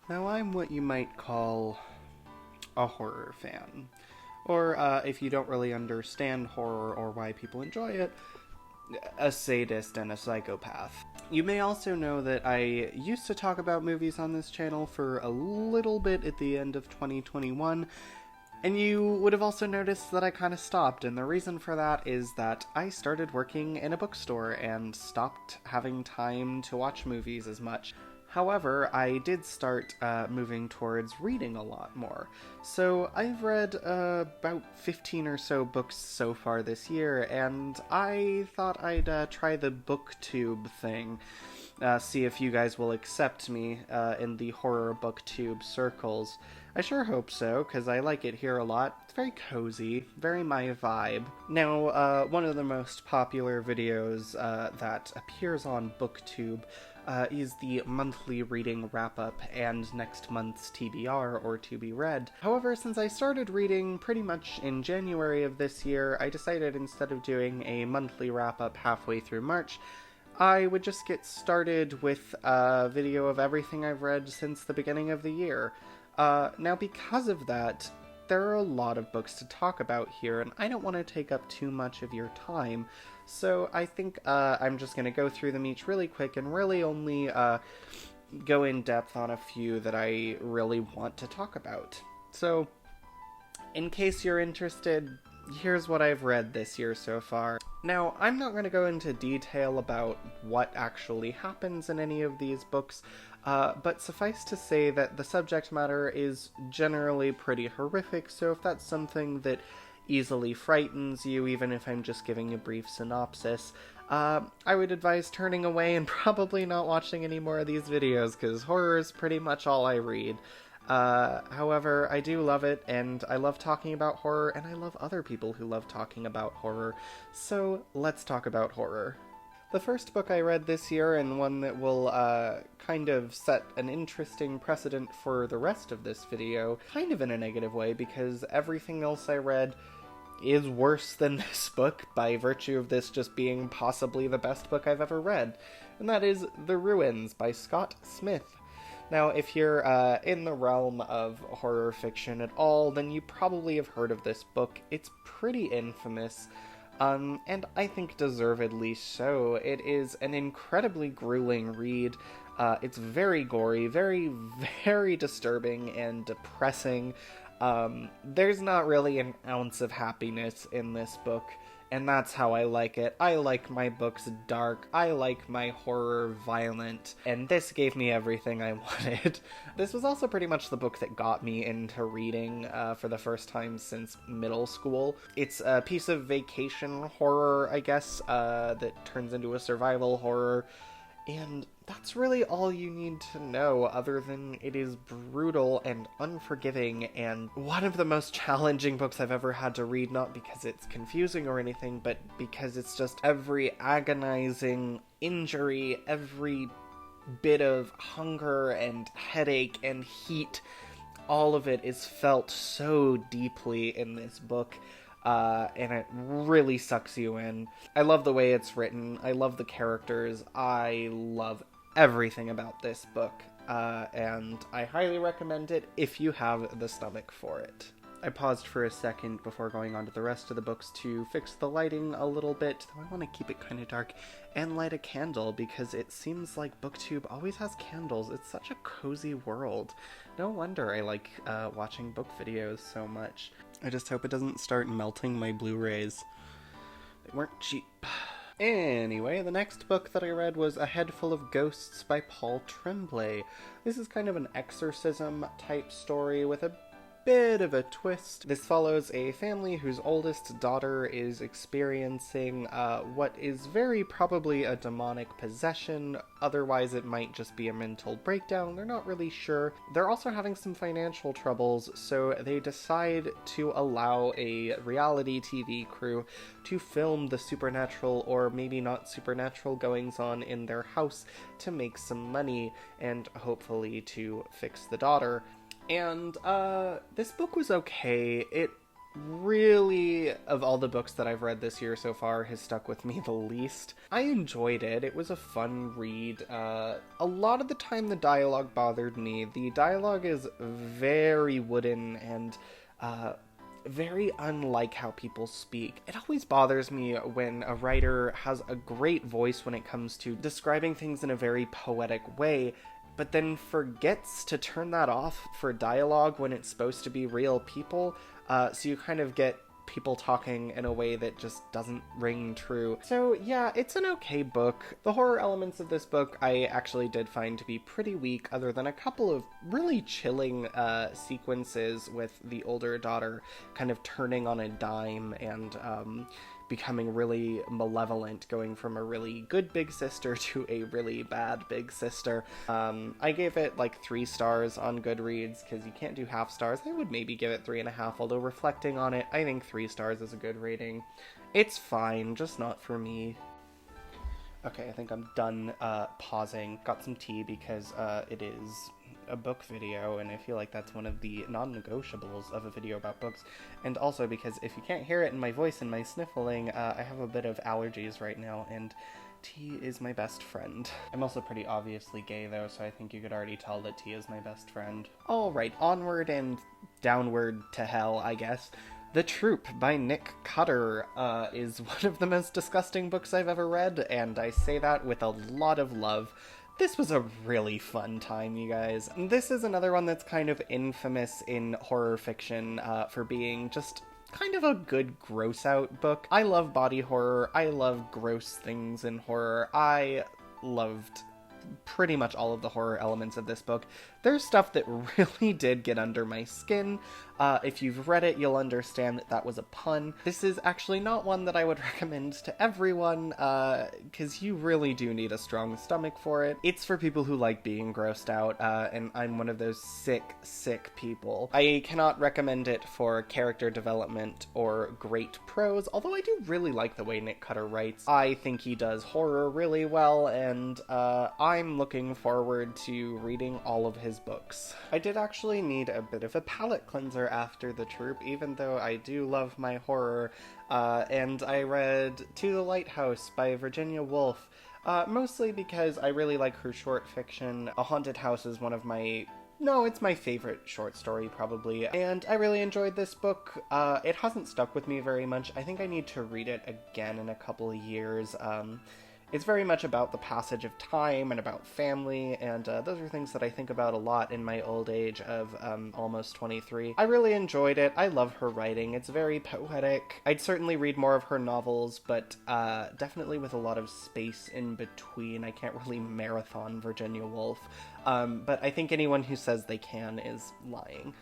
Now, I'm what you might call a horror fan. Or, if you don't really understand horror or why people enjoy it, a sadist and a psychopath. You may also know that I used to talk about movies on this channel for a little bit at the end of 2021, and you would have also noticed that I kind of stopped, and the reason for that is that I started working in a bookstore and stopped having time to watch movies as much. However, I did start moving towards reading a lot more. So I've read about 15 or so books so far this year, and I thought I'd try the Booktube thing. See if you guys will accept me in the horror Booktube circles. I sure hope so, because I like it here a lot. It's very cozy, very my vibe. Now, one of the most popular videos that appears on Booktube is the monthly reading wrap-up and next month's TBR, or to be read. However, since I started reading pretty much in January of this year, I decided instead of doing a monthly wrap-up halfway through March, I would just get started with a video of everything I've read since the beginning of the year. Now, because of that, there are a lot of books to talk about here, and I don't want to take up too much of your time, so I think I'm just going to go through them each really quick and really only go in depth on a few that I really want to talk about. So, in case you're interested, here's what I've read this year so far. Now, I'm not going to go into detail about what actually happens in any of these books, but suffice to say that the subject matter is generally pretty horrific, so if that's something that easily frightens you, even if I'm just giving a brief synopsis, I would advise turning away and probably not watching any more of these videos, because horror is pretty much all I read. However, I do love it, and I love talking about horror, and I love other people who love talking about horror, so let's talk about horror. The first book I read this year, and one that will kind of set an interesting precedent for the rest of this video, kind of in a negative way, because everything else I read is worse than this book, by virtue of this just being possibly the best book I've ever read, and that is The Ruins by Scott Smith. Now, if you're in the realm of horror fiction at all, then you probably have heard of this book. It's pretty infamous, and I think deservedly so. It is an incredibly grueling read. It's very gory, very, very disturbing and depressing. There's not really an ounce of happiness in this book, and that's how I like it. I like my books dark, I like my horror violent, and this gave me everything I wanted. This was also pretty much the book that got me into reading for the first time since middle school. It's a piece of vacation horror, I guess, that turns into a survival horror, and that's really all you need to know, other than it is brutal and unforgiving and one of the most challenging books I've ever had to read, not because it's confusing or anything, but because it's just every agonizing injury, every bit of hunger and headache and heat, all of it is felt so deeply in this book. And it really sucks you in. I love the way it's written. I love the characters. I love everything about this book. And I highly recommend it if you have the stomach for it. I paused for a second before going on to the rest of the books to fix the lighting a little bit, though I want to keep it kind of dark, and light a candle, because it seems like Booktube always has candles. It's such a cozy world. No wonder I like watching book videos so much. I just hope it doesn't start melting my Blu-rays. They weren't cheap. Anyway, the next book that I read was A Head Full of Ghosts by Paul Tremblay. This is kind of an exorcism type story with a bit of a twist. This follows a family whose oldest daughter is experiencing what is very probably a demonic possession, otherwise it might just be a mental breakdown, they're not really sure. They're also having some financial troubles, so they decide to allow a reality TV crew to film the supernatural or maybe not supernatural goings-on in their house to make some money and hopefully to fix the daughter. And, this book was okay. It really of all the books that I've read this year so far, has stuck with me the least. I enjoyed it. It was a fun read. A lot of the time the dialogue bothered me. The dialogue is very wooden and very unlike how people speak. It always bothers me when a writer has a great voice when it comes to describing things in a very poetic way, but then forgets to turn that off for dialogue when it's supposed to be real people. So you kind of get people talking in a way that just doesn't ring true. So yeah, it's an okay book. The horror elements of this book I actually did find to be pretty weak, other than a couple of really chilling sequences with the older daughter kind of turning on a dime and becoming really malevolent, going from a really good big sister to a really bad big sister. I gave it like 3 stars on Goodreads, because you can't do half stars. I would maybe give it 3.5, although reflecting on it, I think 3 stars is a good rating. It's fine, just not for me. Okay, I think I'm done pausing. Got some tea because it is a book video, and I feel like that's one of the non-negotiables of a video about books. And also because if you can't hear it in my voice and my sniffling, I have a bit of allergies right now, and tea is my best friend. I'm also pretty obviously gay though, so I think you could already tell that tea is my best friend. Alright, onward and downward to hell, I guess. The Troop by Nick Cutter is one of the most disgusting books I've ever read, and I say that with a lot of love. This was a really fun time, you guys. This is another one that's kind of infamous in horror fiction for being just kind of a good gross-out book. I love body horror. I love gross things in horror. I loved pretty much all of the horror elements of this book. There's stuff that really did get under my skin. If you've read it, you'll understand that that was a pun. This is actually not one that I would recommend to everyone, because you really do need a strong stomach for it. It's for people who like being grossed out, and I'm one of those sick people. I cannot recommend it for character development or great prose, although I do really like the way Nick Cutter writes. I think he does horror really well, and I'm looking forward to reading all of his books. I did actually need a bit of a palate cleanser after The Troop, even though I do love my horror, and I read To the Lighthouse by Virginia Woolf, mostly because I really like her short fiction. A Haunted House is one of my... No, it's my favorite short story, probably, and I really enjoyed this book. It hasn't stuck with me very much. I think I need to read it again in a couple of years. It's very much about the passage of time and about family, and those are things that I think about a lot in my old age of almost 23. I really enjoyed it. I love her writing. It's very poetic. I'd certainly read more of her novels, but definitely with a lot of space in between. I can't really marathon Virginia Woolf, but I think anyone who says they can is lying.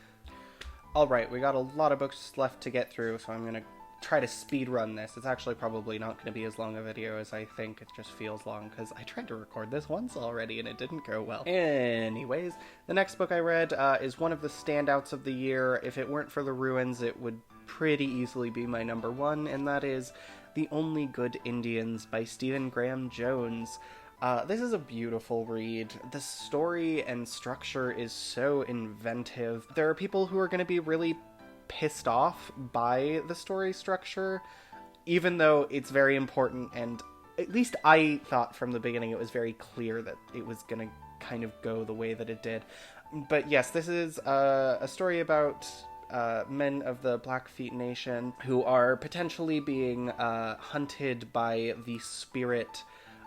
Alright, we got a lot of books left to get through, so I'm gonna try to speed run this. It's actually probably not going to be as long a video as I think. It just feels long because I tried to record this once already and it didn't go well. Anyways, the next book I read is one of the standouts of the year. If it weren't for The Ruins, it would pretty easily be my number 1, and that is The Only Good Indians by Stephen Graham Jones. This is a beautiful read. The story and structure is so inventive. There are people who are going to be really pissed off by the story structure, even though it's very important, and at least I thought from the beginning it was very clear that it was gonna kind of go the way that it did. But yes, this is a story about men of the Blackfeet Nation who are potentially being hunted by the spirit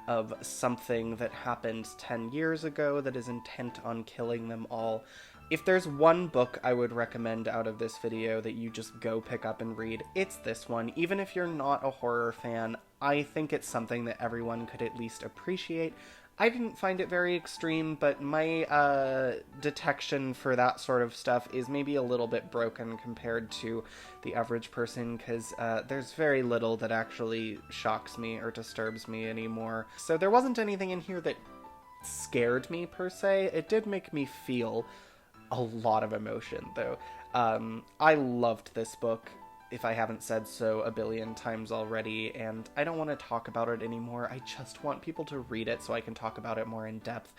of something that happened 10 years ago that is intent on killing them all. If there's one book I would recommend out of this video that you just go pick up and read, it's this one. Even if you're not a horror fan, I think it's something that everyone could at least appreciate. I didn't find it very extreme, but my detection for that sort of stuff is maybe a little bit broken compared to the average person, because there's very little that actually shocks me or disturbs me anymore. So there wasn't anything in here that scared me, per se. It did make me feel a lot of emotion, though. I loved this book, if I haven't said so a billion times already, and I don't want to talk about it anymore. I just want people to read it so I can talk about it more in depth,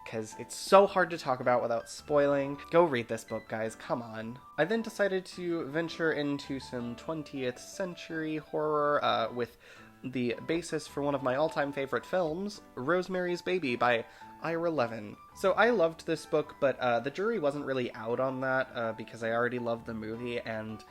because it's so hard to talk about without spoiling. Go read this book, guys, come on. I then decided to venture into some 20th century horror with the basis for one of my all-time favorite films, Rosemary's Baby by Ira Levin. So I loved this book, but the jury wasn't really out on that because I already loved the movie, and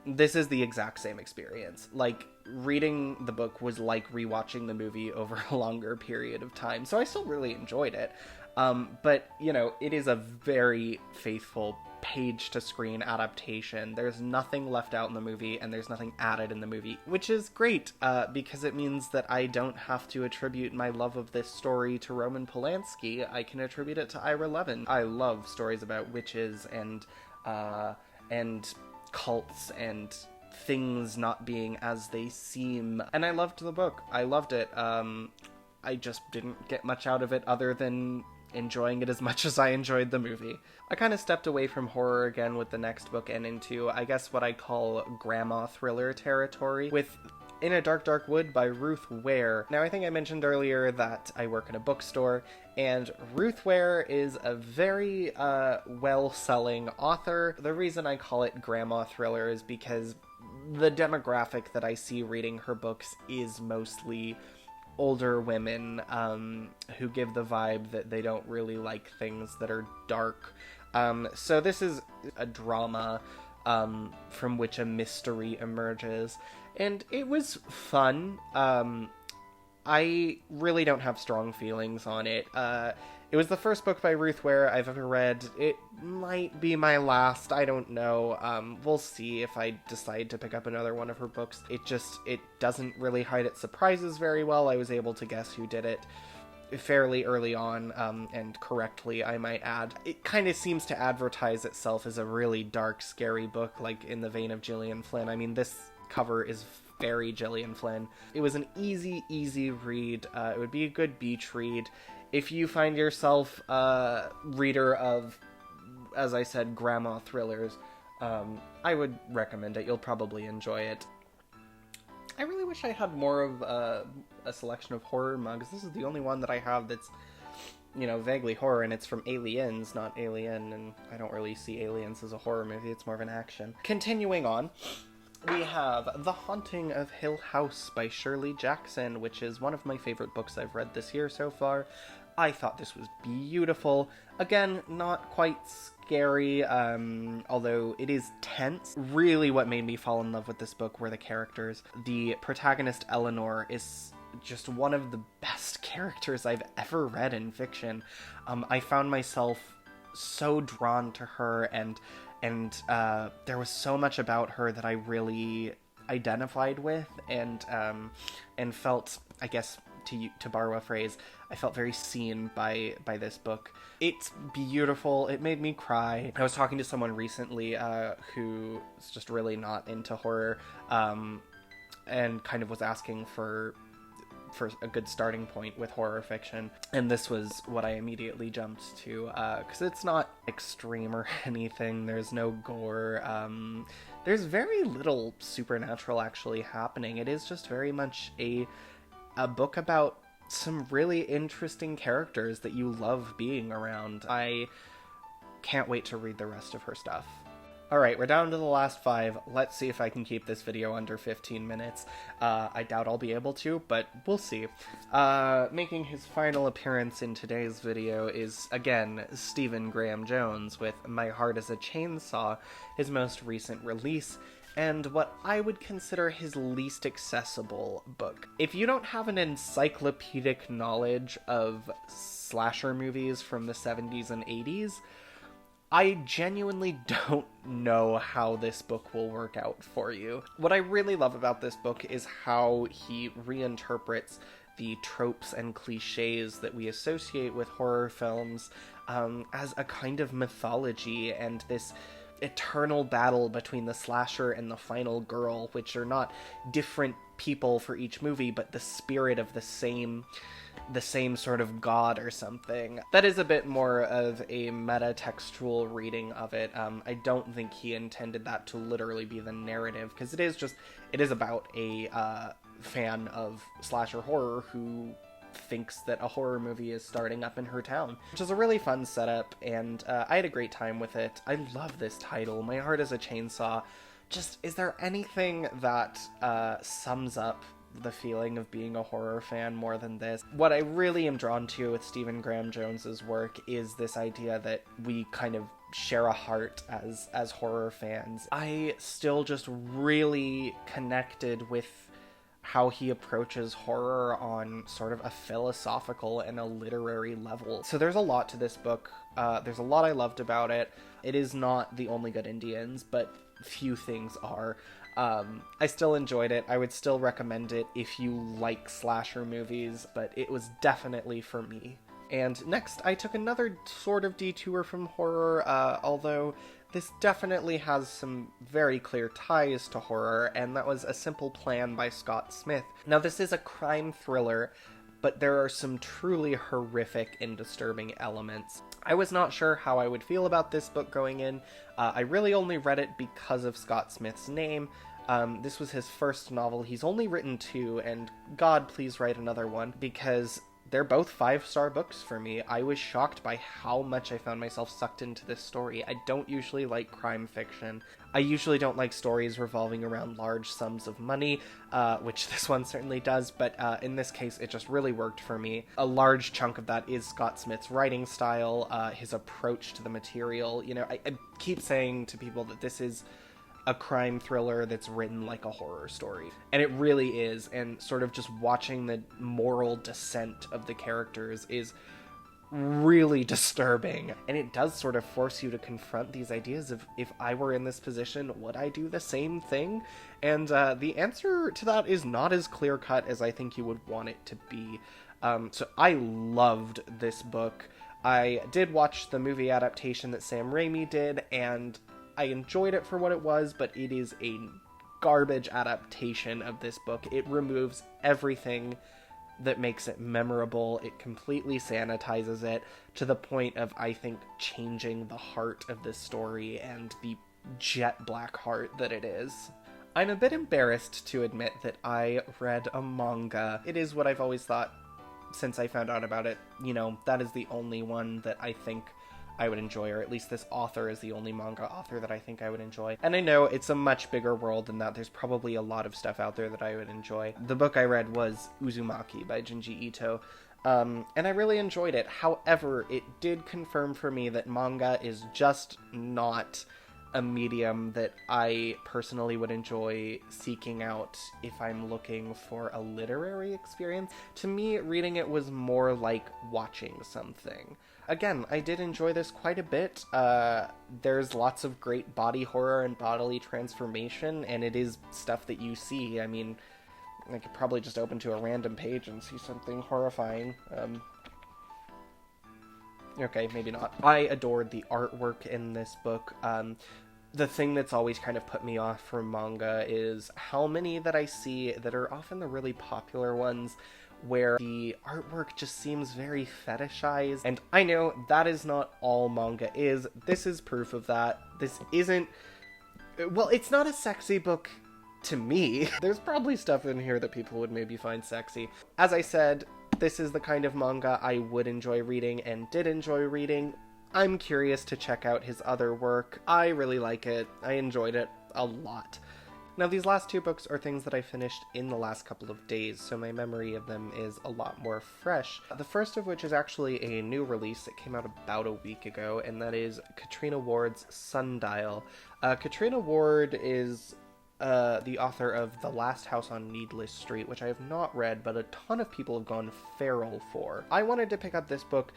this is the exact same experience. Like, reading the book was like rewatching the movie over a longer period of time, so I still really enjoyed it. But, you know, it is a very faithful page-to-screen adaptation. There's nothing left out in the movie, and there's nothing added in the movie, which is great, because it means that I don't have to attribute my love of this story to Roman Polanski. I can attribute it to Ira Levin. I love stories about witches and cults and things not being as they seem, and I loved the book. I loved it. I just didn't get much out of it other than enjoying it as much as I enjoyed the movie. I kind of stepped away from horror again with the next book and into, I guess, what I call grandma thriller territory with In a Dark, Dark Wood by Ruth Ware. Now, I think I mentioned earlier that I work in a bookstore, and Ruth Ware is a very well-selling author. The reason I call it grandma thriller is because the demographic that I see reading her books is mostly older women who give the vibe that they don't really like things that are dark. So this is a drama from which a mystery emerges, and it was fun. I really don't have strong feelings on it. It was the first book by Ruth Ware I've ever read. It might be my last, I don't know. We'll see if I decide to pick up another one of her books. It doesn't really hide its surprises very well. I was able to guess who did it fairly early on, and correctly, I might add. It kind of seems to advertise itself as a really dark, scary book, like in the vein of Gillian Flynn. I mean, this cover is very Gillian Flynn. It was an easy read. It would be a good beach read. If you find yourself a reader of, as I said, grandma thrillers, I would recommend it. You'll probably enjoy it. I really wish I had more of a selection of horror mugs. This is the only one that I have that's, you know, vaguely horror, and it's from Aliens, not Alien, and I don't really see Aliens as a horror movie. It's more of an action. Continuing on, we have The Haunting of Hill House by Shirley Jackson, which is one of my favorite books I've read this year so far. I thought this was beautiful. Again, not quite scary, although it is tense. Really what made me fall in love with this book were the characters. The protagonist, Eleanor, is just one of the best characters I've ever read in fiction. I found myself so drawn to her, and there was so much about her that I really identified with, and felt, I guess, to borrow a phrase, I felt very seen by this book. It's beautiful. It made me cry. I was talking to someone recently who is just really not into horror, and kind of was asking for a good starting point with horror fiction, and this was what I immediately jumped to, because it's not extreme or anything. There's no gore. There's very little supernatural actually happening. It is just very much a book about some really interesting characters that you love being around. I can't wait to read the rest of her stuff. Alright, we're down to the last 5. Let's see if I can keep this video under 15 minutes. I doubt I'll be able to, but we'll see. Making his final appearance in today's video is, again, Stephen Graham Jones with My Heart is a Chainsaw, his most recent release, and what I would consider his least accessible book. If you don't have an encyclopedic knowledge of slasher movies from the 70s and 80s, I genuinely don't know how this book will work out for you. What I really love about this book is how he reinterprets the tropes and cliches that we associate with horror films as a kind of mythology, and this eternal battle between the slasher and the final girl, which are not different people for each movie, but the spirit of the same sort of god or something. That is a bit more of a meta-textual reading of it. I don't think he intended that to literally be the narrative, because it is about a fan of slasher horror who thinks that a horror movie is starting up in her town, which is a really fun setup, and I had a great time with it. I love this title, My Heart is a Chainsaw. Just, is there anything that sums up the feeling of being a horror fan more than this? What I really am drawn to with Stephen Graham Jones's work is this idea that we kind of share a heart as horror fans. I still just really connected with how he approaches horror on sort of a philosophical and a literary level. So there's a lot to this book. There's a lot I loved about it. It is not The Only Good Indians, but few things are. I still enjoyed it. I would still recommend it if you like slasher movies, but it was definitely for me. And next, I took another sort of detour from horror, although this definitely has some very clear ties to horror, and that was A Simple Plan by Scott Smith. Now, this is a crime thriller, but there are some truly horrific and disturbing elements. I was not sure how I would feel about this book going in. I really only read it because of Scott Smith's name. This was his first novel. He's only written 2, and God, please write another one, because they're both 5-star books for me. I was shocked by how much I found myself sucked into this story. I don't usually like crime fiction. I usually don't like stories revolving around large sums of money, which this one certainly does, but in this case, it just really worked for me. A large chunk of that is Scott Smith's writing style, his approach to the material. You know, I keep saying to people that this is a crime thriller that's written like a horror story. And it really is, and sort of just watching the moral descent of the characters is really disturbing. And it does sort of force you to confront these ideas of, if I were in this position, would I do the same thing? And the answer to that is not as clear-cut as I think you would want it to be. So I loved this book. I did watch the movie adaptation that Sam Raimi did, and I enjoyed it for what it was, but it is a garbage adaptation of this book. It removes everything that makes it memorable. It completely sanitizes it to the point of, I think, changing the heart of this story and the jet black heart that it is. I'm a bit embarrassed to admit that I read a manga. It is what I've always thought since I found out about it. You know, that is the only one that I think I would enjoy, or at least this author is the only manga author that I think I would enjoy. And I know it's a much bigger world than that. There's probably a lot of stuff out there that I would enjoy. The book I read was Uzumaki by Junji Ito, and I really enjoyed it. However, it did confirm for me that manga is just not a medium that I personally would enjoy seeking out if I'm looking for a literary experience. To me, reading it was more like watching something. Again, I did enjoy this quite a bit. There's lots of great body horror and bodily transformation, and it is stuff that you see. I mean, I could probably just open to a random page and see something horrifying. Okay, maybe not. I adored the artwork in this book. The thing that's always kind of put me off from manga is how many that I see that are often the really popular ones where the artwork just seems very fetishized. And I know that is not all manga is. This is proof of that. This isn't... Well, it's not a sexy book to me. There's probably stuff in here that people would maybe find sexy. As I said, this is the kind of manga I would enjoy reading and did enjoy reading. I'm curious to check out his other work. I really like it. I enjoyed it a lot. Now, these last 2 books are things that I finished in the last couple of days, so my memory of them is a lot more fresh. The first of which is actually a new release. It came out about a week ago, and that is Katrina Ward's Sundial. Katrina Ward is the author of The Last House on Needless Street, which I have not read, but a ton of people have gone feral for. I wanted to pick up this book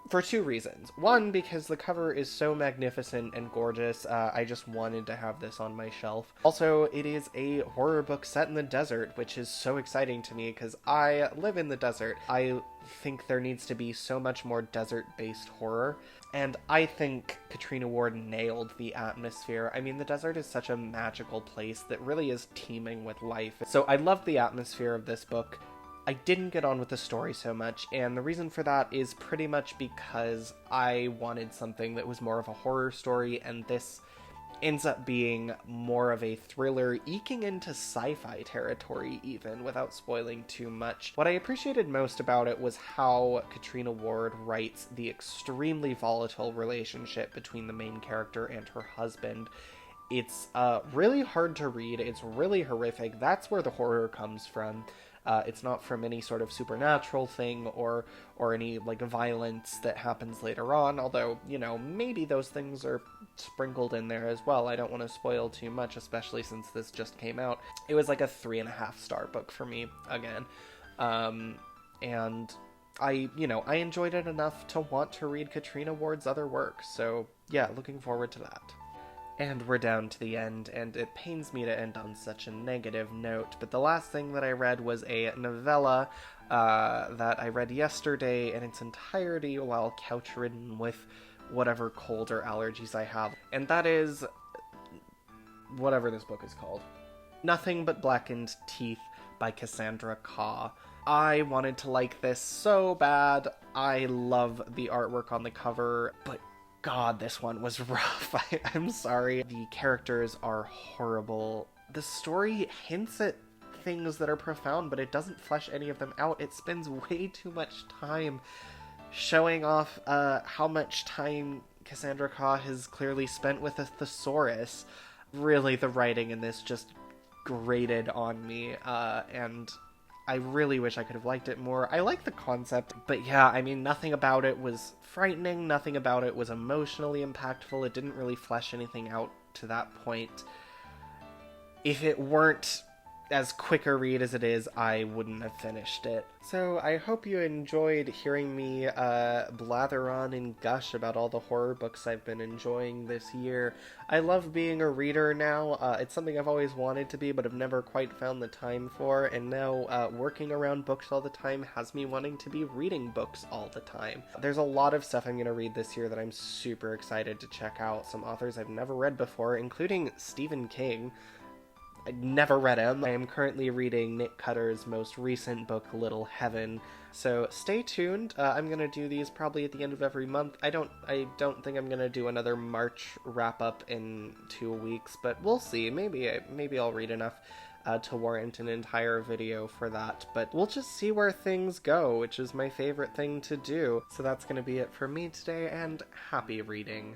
for 2 reasons. One, because the cover is so magnificent and gorgeous, I just wanted to have this on my shelf. Also, it is a horror book set in the desert, which is so exciting to me because I live in the desert. I think there needs to be so much more desert-based horror, and I think Katrina Ward nailed the atmosphere. I mean, the desert is such a magical place that really is teeming with life. So I loved the atmosphere of this book. I didn't get on with the story so much, and the reason for that is pretty much because I wanted something that was more of a horror story, and this ends up being more of a thriller, eking into sci-fi territory even, without spoiling too much. What I appreciated most about it was how Katrina Ward writes the extremely volatile relationship between the main character and her husband. It's really hard to read, it's really horrific, that's where the horror comes from. It's not from any sort of supernatural thing or any, like, violence that happens later on, although, you know, maybe those things are sprinkled in there as well. I don't want to spoil too much, especially since this just came out. It was like a 3.5-star book for me, again. And I enjoyed it enough to want to read Katrina Ward's other work, so yeah, looking forward to that. And we're down to the end, and it pains me to end on such a negative note, but the last thing that I read was a novella that I read yesterday in its entirety while couch-ridden with whatever cold or allergies I have, and that is whatever this book is called. Nothing But Blackened Teeth by Cassandra Khaw. I wanted to like this so bad. I love the artwork on the cover, but God, this one was rough. I'm sorry. The characters are horrible. The story hints at things that are profound, but it doesn't flesh any of them out. It spends way too much time showing off how much time Cassandra Khaw has clearly spent with a thesaurus. Really, the writing in this just grated on me, and I really wish I could have liked it more. I like the concept, but yeah, I mean, nothing about it was frightening, nothing about it was emotionally impactful, it didn't really flesh anything out to that point. If it weren't as quick a read as it is, I wouldn't have finished it. So I hope you enjoyed hearing me blather on and gush about all the horror books I've been enjoying this year. I love being a reader now. It's something I've always wanted to be, but have never quite found the time for, and now working around books all the time has me wanting to be reading books all the time. There's a lot of stuff I'm going to read this year that I'm super excited to check out. Some authors I've never read before, including Stephen King. I never read him. I am currently reading Nick Cutter's most recent book, Little Heaven. So stay tuned. I'm gonna do these probably at the end of every month. I don't think I'm gonna do another March wrap-up in 2 weeks, but we'll see. Maybe I'll read enough to warrant an entire video for that. But we'll just see where things go, which is my favorite thing to do. So that's gonna be it for me today, and happy reading.